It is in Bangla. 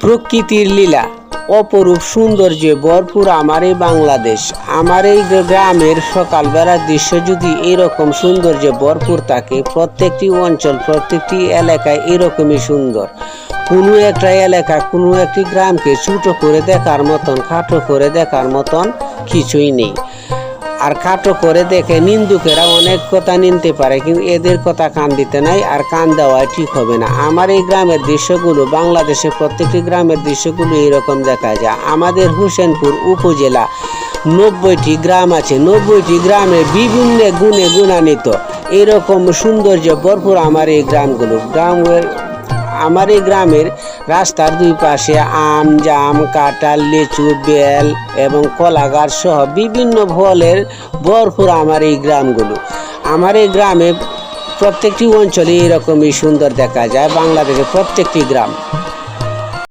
প্রকৃতির লীলা, অপরূপ সৌন্দর্যে ভরপুর আমার এই বাংলাদেশ। আমার এই গ্রামের সকালবেলার দৃশ্য যদি এরকম সৌন্দর্যে ভরপুর থাকে, প্রত্যেকটি অঞ্চল প্রত্যেকটি এলাকায় এরকমই সুন্দর। কোনো একটা এলাকা কোনো একটি গ্রামকে ছোটো করে দেখার মতন, খাটো করে দেখার মতন কিছুই নেই। আর খাটো করে দেখে নিন্দুকেরা অনেক কথা নিতে পারে, কিন্তু এদের কথা কান দিতে নাই, আর কান দেওয়া ঠিক হবে না। আমার এই গ্রামের দৃশ্যগুলো, বাংলাদেশের প্রত্যেকটি গ্রামের দৃশ্যগুলো এরকম দেখা যায়। আমাদের হোসেনপুর উপজেলা 90টি গ্রাম আছে, 90টি গ্রামে বিভিন্ন গুণে গুণান্বিত এরকম সৌন্দর্য ভরপুর আমার এই গ্রামগুলো। আমার এই গ্রামের রাস্তার দুই পাশে আম, জাম, কাঁঠাল, লিচু, বেল এবং কলা গাছ সহ বিভিন্ন ফলের ভরপুর আমার এই গ্রামগুলো। আমার এই গ্রামে প্রত্যেকটি অঞ্চলে এরকমই সুন্দর দেখা যায়, বাংলাদেশের প্রত্যেকটি গ্রাম।